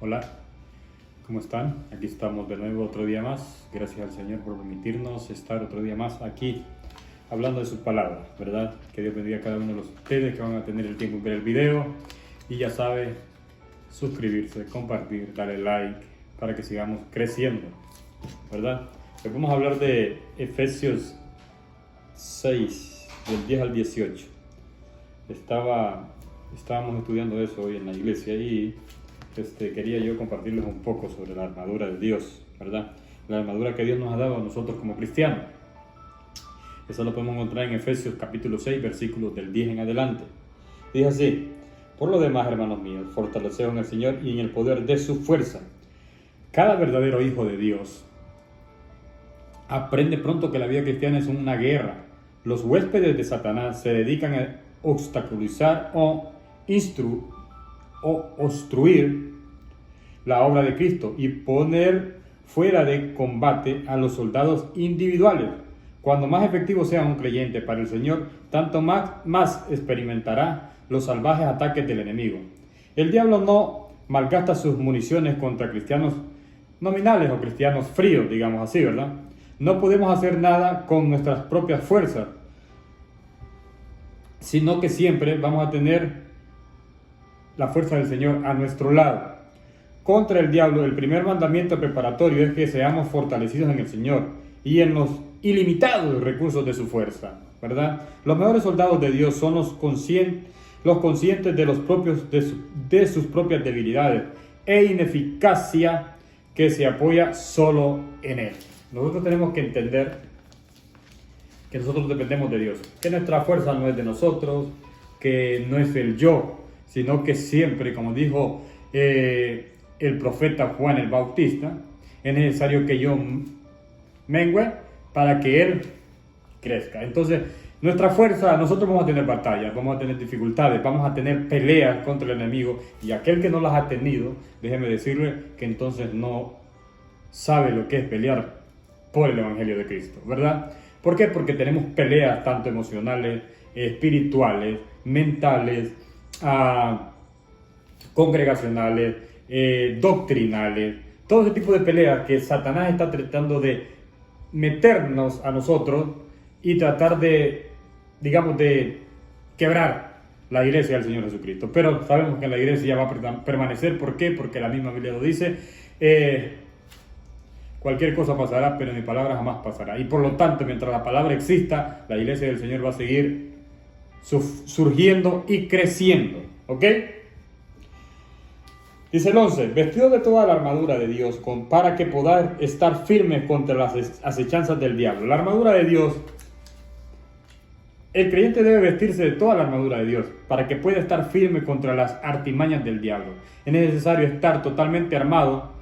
Hola, ¿cómo están? Aquí estamos de nuevo otro día más. Gracias al Señor por permitirnos estar otro día más aquí hablando de su palabra, ¿verdad? Que Dios bendiga a cada uno de ustedes que van a tener el tiempo de ver el video. Y ya sabe, suscribirse, compartir, darle like para que sigamos creciendo, ¿verdad? Hoy vamos a hablar de Efesios 6, del 10 al 18. Estábamos estudiando eso hoy en la iglesia y quería yo compartirles un poco sobre la armadura de Dios, ¿verdad? La armadura que Dios nos ha dado a nosotros como cristianos. Eso lo podemos encontrar en Efesios capítulo 6, versículos del 10 en adelante. Dice así: por lo demás, hermanos míos, fortaleceos en el Señor y en el poder de su fuerza. Cada verdadero hijo de Dios aprende pronto que la vida cristiana es una guerra. Los huéspedes de Satanás se dedican a obstaculizar o obstruir la obra de Cristo y poner fuera de combate a los soldados individuales. Cuando más efectivo sea un creyente para el Señor, tanto más experimentará los salvajes ataques del enemigo. El diablo no malgasta sus municiones contra cristianos nominales o cristianos fríos, digamos así, ¿verdad? No podemos hacer nada con nuestras propias fuerzas, sino que siempre vamos a tener la fuerza del Señor a nuestro lado. Contra el diablo, el primer mandamiento preparatorio es que seamos fortalecidos en el Señor y en los ilimitados recursos de su fuerza, ¿verdad? Los mejores soldados de Dios son los conscientes de sus propias debilidades e ineficacia, que se apoya solo en Él. Nosotros tenemos que entender que nosotros dependemos de Dios, que nuestra fuerza no es de nosotros, que no es el yo, sino que siempre, como dijo el profeta Juan el Bautista, es necesario que yo mengüe para que Él crezca. Entonces, nuestra fuerza, nosotros vamos a tener batallas, vamos a tener dificultades, vamos a tener peleas contra el enemigo, y aquel que no las ha tenido, déjeme decirle que entonces no sabe lo que es pelear por el Evangelio de Cristo, ¿verdad? ¿Por qué? Porque tenemos peleas tanto emocionales, espirituales, mentales, congregacionales, doctrinales, todo ese tipo de peleas que Satanás está tratando de meternos a nosotros y tratar de, digamos, de quebrar la iglesia del Señor Jesucristo. Pero sabemos que la iglesia va a permanecer. ¿Por qué? Porque la misma Biblia lo dice. Cualquier cosa pasará, pero mi palabra jamás pasará. Y por lo tanto, mientras la palabra exista, la iglesia del Señor va a seguir surgiendo y creciendo. ¿Ok? Dice el 11: vestidos de toda la armadura de Dios para que podáis estar firmes contra las acechanzas del diablo. La armadura de Dios, el creyente debe vestirse de toda la armadura de Dios para que pueda estar firme contra las artimañas del diablo. Es necesario estar totalmente armado.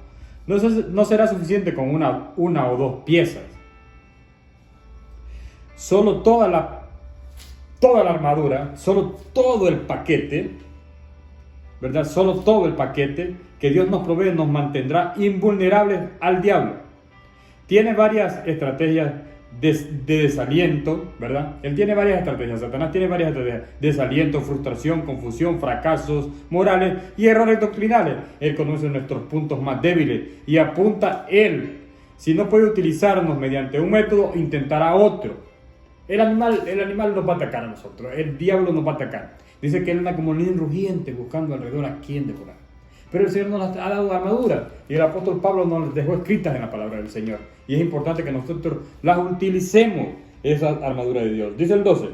No será suficiente con una o dos piezas. Solo toda la armadura, solo todo el paquete, ¿verdad? Solo todo el paquete que Dios nos provee nos mantendrá invulnerables al diablo. Tiene varias estrategias de desaliento, ¿verdad? Él tiene varias estrategias, Satanás tiene varias estrategias: desaliento, frustración, confusión, fracasos morales y errores doctrinales. Él conoce nuestros puntos más débiles y apunta él. Si no puede utilizarnos mediante un método, intentará otro. El animal nos va a atacar a nosotros, el diablo nos va a atacar. Dice que él anda como un león rugiente buscando alrededor a quien devorar. Pero el Señor nos ha dado armadura, y el apóstol Pablo nos las dejó escritas en la palabra del Señor. Y es importante que nosotros las utilicemos, esa armadura de Dios. Dice el 12: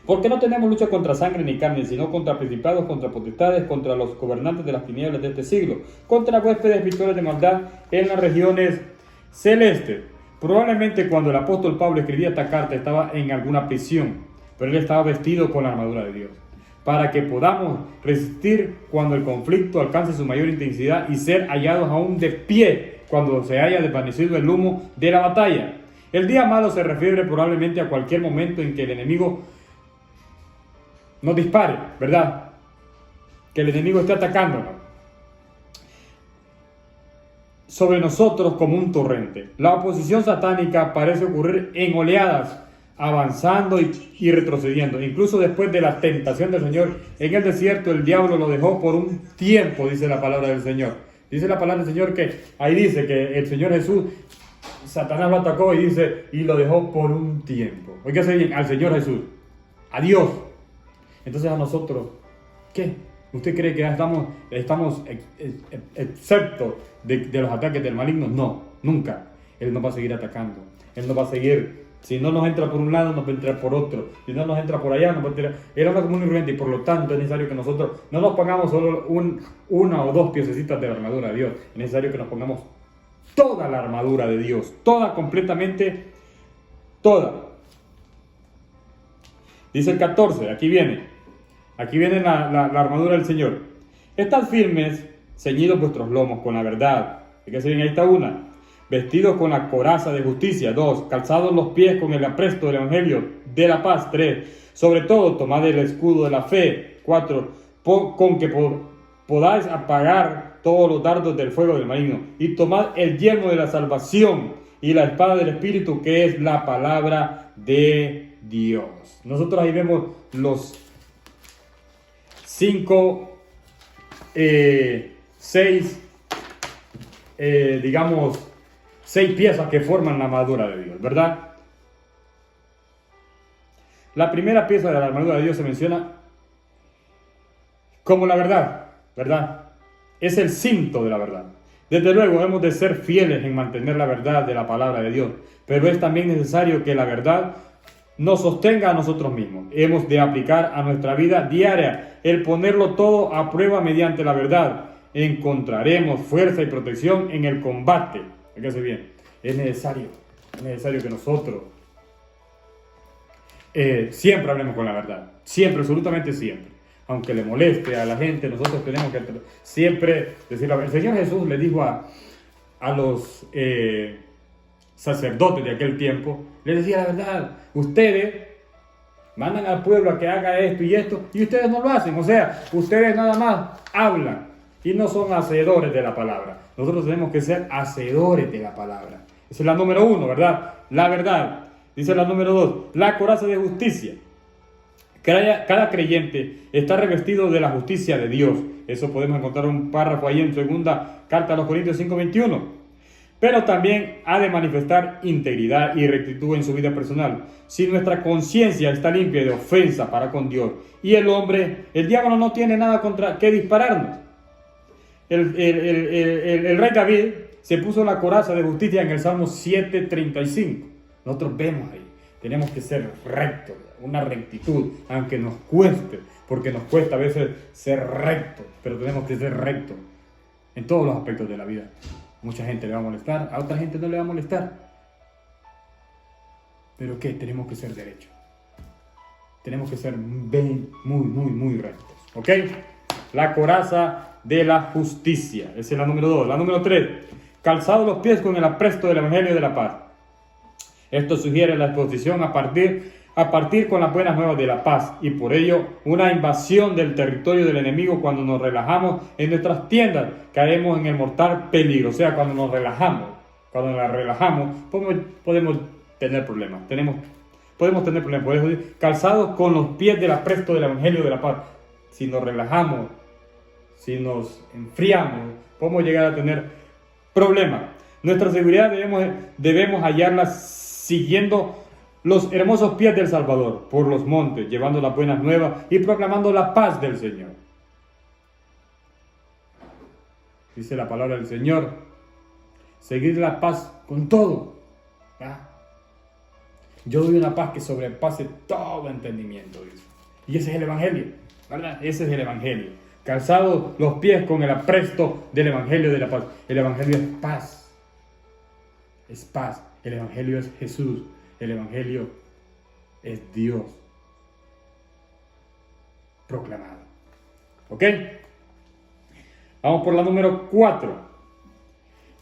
porque no tenemos lucha contra sangre ni carne, sino contra principados, contra potestades, contra los gobernantes de las tinieblas de este siglo, contra huéspedes espirituales de maldad en las regiones celestes. Probablemente cuando el apóstol Pablo escribía esta carta estaba en alguna prisión, pero él estaba vestido con la armadura de Dios, para que podamos resistir cuando el conflicto alcance su mayor intensidad y ser hallados aún de pie cuando se haya desvanecido el humo de la batalla. El día malo se refiere probablemente a cualquier momento en que el enemigo nos dispare, ¿verdad? Que el enemigo esté atacándonos sobre nosotros como un torrente. La oposición satánica parece ocurrir en oleadas avanzando y retrocediendo. Incluso después de la tentación del Señor en el desierto, el diablo lo dejó por un tiempo, dice la palabra del Señor. Dice la palabra del Señor que ahí dice que el Señor Jesús, Satanás lo atacó y dice, y lo dejó por un tiempo. Oígase bien, al Señor Jesús, a Dios. Entonces a nosotros, ¿qué? ¿Usted cree que ya estamos exceptos de los ataques del maligno? No, nunca. Él nos va a seguir atacando. Él nos va a seguir. Si no nos entra por un lado, nos va a entrar por otro. Si no nos entra por allá, nos va a entrar. Él habla como un irrumpiente y por lo tanto es necesario que nosotros no nos pongamos solo una o dos piececitas de la armadura de Dios. Es necesario que nos pongamos toda la armadura de Dios. Toda, completamente, toda. Dice el 14, aquí viene. Aquí viene la armadura del Señor. Estad firmes, ceñidos vuestros lomos con la verdad. Fíjense bien, ahí está una. Vestidos con la coraza de justicia. 2. Calzados los pies con el apresto del evangelio de la paz. 3. Sobre todo, tomad el escudo de la fe. 4. Con que podáis apagar todos los dardos del fuego del maligno. Y tomad el yelmo de la salvación y la espada del Espíritu, que es la palabra de Dios. Nosotros ahí vemos los 6 piezas que forman la armadura de Dios, ¿verdad? La primera pieza de la armadura de Dios se menciona como la verdad, ¿verdad? Es el cinto de la verdad. Desde luego hemos de ser fieles en mantener la verdad de la palabra de Dios, pero es también necesario que la verdad nos sostenga a nosotros mismos. Hemos de aplicar a nuestra vida diaria el ponerlo todo a prueba mediante la verdad. Encontraremos fuerza y protección en el combate. Fíjense bien, es necesario que nosotros siempre hablemos con la verdad. Siempre, absolutamente siempre. Aunque le moleste a la gente, nosotros tenemos que siempre decir la verdad. El Señor Jesús le dijo a los sacerdotes de aquel tiempo, les decía la verdad. Ustedes mandan al pueblo a que haga esto y ustedes no lo hacen. O sea, ustedes nada más hablan y no son hacedores de la palabra. Nosotros tenemos que ser hacedores de la palabra. Esa es la número 1, ¿verdad? La verdad. Dice la número 2, la coraza de justicia. Cada creyente está revestido de la justicia de Dios. Eso podemos encontrar un párrafo ahí en segunda carta a los Corintios 5:21. Pero también ha de manifestar integridad y rectitud en su vida personal. Si nuestra conciencia está limpia de ofensa para con Dios y el diablo no tiene nada contra qué dispararnos. El rey David se puso la coraza de justicia en el Salmo 7:35. Nosotros vemos ahí, tenemos que ser rectos, una rectitud, aunque nos cueste, porque nos cuesta a veces ser rectos, pero tenemos que ser rectos en todos los aspectos de la vida. Mucha gente le va a molestar, a otra gente no le va a molestar. ¿Pero qué? Tenemos que ser derechos. Tenemos que ser muy rectos. ¿Ok? La coraza de la justicia. Esa es la número 2. La número 3. Calzados los pies con el apresto del evangelio de la paz. Esto sugiere la exposición a partir con las buenas nuevas de la paz y por ello una invasión del territorio del enemigo. Cuando nos relajamos en nuestras tiendas caemos en el mortal peligro. O sea, cuando nos relajamos, podemos tener problemas. Podemos tener problemas. Por eso, calzados con los pies del apresto del evangelio de la paz. Si nos relajamos, si nos enfriamos, podemos llegar a tener problemas. Nuestra seguridad debemos hallarla siguiendo los hermosos pies del Salvador por los montes, llevando las buenas nuevas y proclamando la paz del Señor. Dice la palabra del Señor, seguir la paz con todo. ¿Ah? Yo doy una paz que sobrepase todo entendimiento, dice. Y ese es el Evangelio, ¿verdad? Ese es el Evangelio. Calzados los pies con el apresto del Evangelio de la paz. El Evangelio es paz. Es paz. El Evangelio es Jesús. El Evangelio es Dios proclamado. ¿Ok? Vamos por la número 4.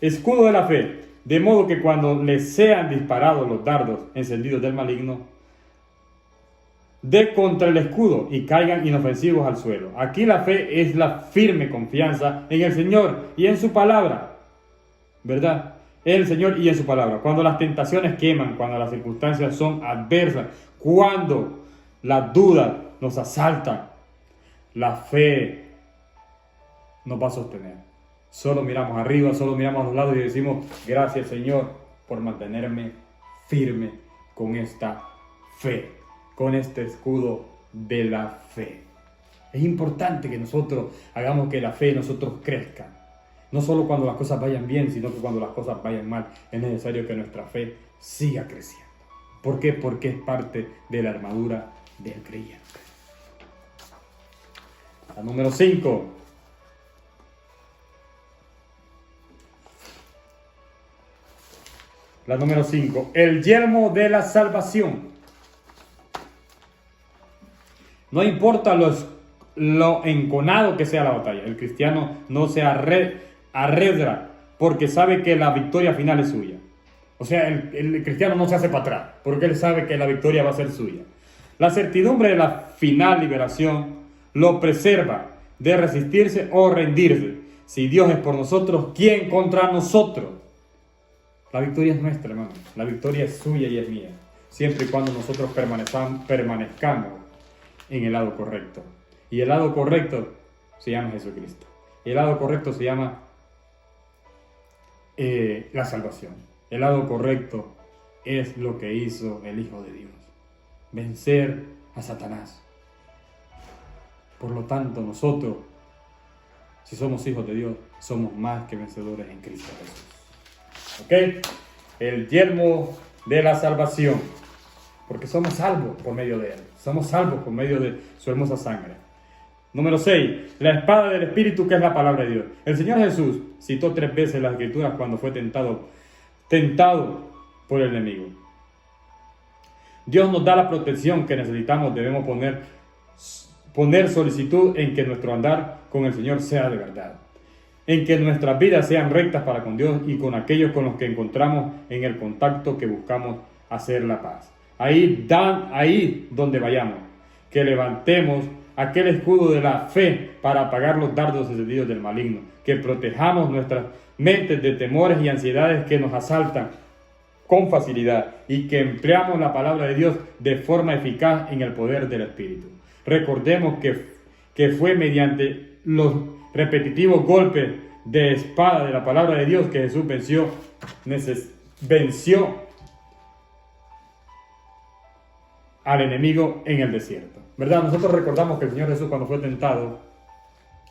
Escudo de la fe. De modo que cuando les sean disparados los dardos encendidos del maligno, dé contra el escudo y caigan inofensivos al suelo. Aquí la fe es la firme confianza en el Señor y en su palabra. ¿Verdad? en el Señor y en su palabra. Cuando las tentaciones queman, cuando las circunstancias son adversas, cuando la duda nos asalta, la fe nos va a sostener. Solo miramos arriba, solo miramos a los lados y decimos, gracias Señor por mantenerme firme con esta fe, con este escudo de la fe. Es importante que nosotros hagamos que la fe de nosotros crezca. No solo cuando las cosas vayan bien, sino que cuando las cosas vayan mal. Es necesario que nuestra fe siga creciendo. ¿Por qué? Porque es parte de la armadura del creyente. La número 5. La número 5. El yelmo de la salvación. No importa lo enconado que sea la batalla. El cristiano no se arredra porque sabe que la victoria final es suya. O sea, el cristiano no se hace para atrás porque él sabe que la victoria va a ser suya. La certidumbre de la final liberación lo preserva de resistirse o rendirse. Si Dios es por nosotros, ¿quién contra nosotros? La victoria es nuestra, hermano. La victoria es suya y es mía. Siempre y cuando nosotros permanezcamos en el lado correcto. Y el lado correcto se llama Jesucristo. Y el lado correcto se llama la salvación. El lado correcto es lo que hizo el Hijo de Dios. Vencer a Satanás. Por lo tanto, nosotros, si somos hijos de Dios, somos más que vencedores en Cristo Jesús. ¿Ok? El yelmo de la salvación. Porque somos salvos por medio de Él. Somos salvos por medio de su hermosa sangre. Número 6. La espada del Espíritu, que es la palabra de Dios. El Señor Jesús citó 3 veces las Escrituras cuando fue tentado por el enemigo. Dios nos da la protección que necesitamos. Debemos poner solicitud en que nuestro andar con el Señor sea de verdad. En que nuestras vidas sean rectas para con Dios y con aquellos con los que encontramos en el contacto que buscamos hacer la paz. Ahí donde vayamos, que levantemos aquel escudo de la fe para apagar los dardos encendidos del maligno, que protejamos nuestras mentes de temores y ansiedades que nos asaltan con facilidad y que empleamos la palabra de Dios de forma eficaz en el poder del Espíritu. Recordemos que fue mediante los repetitivos golpes de espada de la palabra de Dios que Jesús venció al enemigo en el desierto. ¿Verdad? Nosotros recordamos que el Señor Jesús, cuando fue tentado,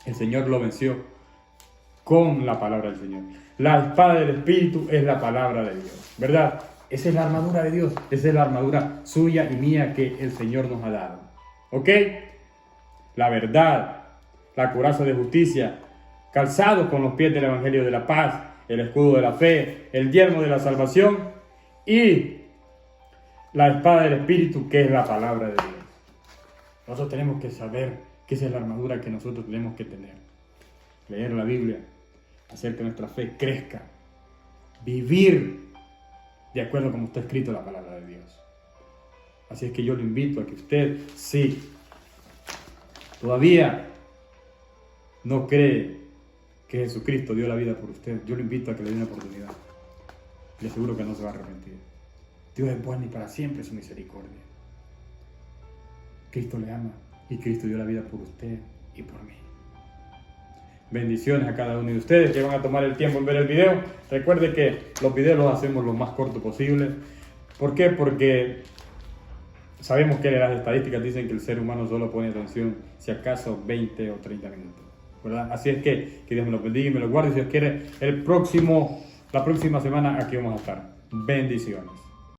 el Señor lo venció con la palabra del Señor. La espada del Espíritu es la palabra de Dios, ¿verdad? Esa es la armadura de Dios, esa es la armadura suya y mía que el Señor nos ha dado. ¿Ok? La verdad, la coraza de justicia, calzado con los pies del Evangelio de la paz, el escudo de la fe, el yelmo de la salvación y la espada del Espíritu, que es la palabra de Dios. Nosotros tenemos que saber que esa es la armadura que nosotros tenemos que tener. Leer la Biblia, hacer que nuestra fe crezca, vivir de acuerdo a como está escrito la palabra de Dios. Así es que yo lo invito a que usted, si todavía no cree que Jesucristo dio la vida por usted, yo lo invito a que le dé una oportunidad. Le aseguro que no se va a arrepentir. Dios es bueno y para siempre su misericordia. Cristo le ama y Cristo dio la vida por usted y por mí. Bendiciones a cada uno de ustedes que van a tomar el tiempo en ver el video. Recuerde que los videos los hacemos lo más corto posible. ¿Por qué? Porque sabemos que las estadísticas dicen que el ser humano solo pone atención si acaso 20 o 30 minutos, ¿verdad? Así es que Dios me lo bendiga y me lo guarde. Si Dios quiere, la próxima semana aquí vamos a estar. Bendiciones.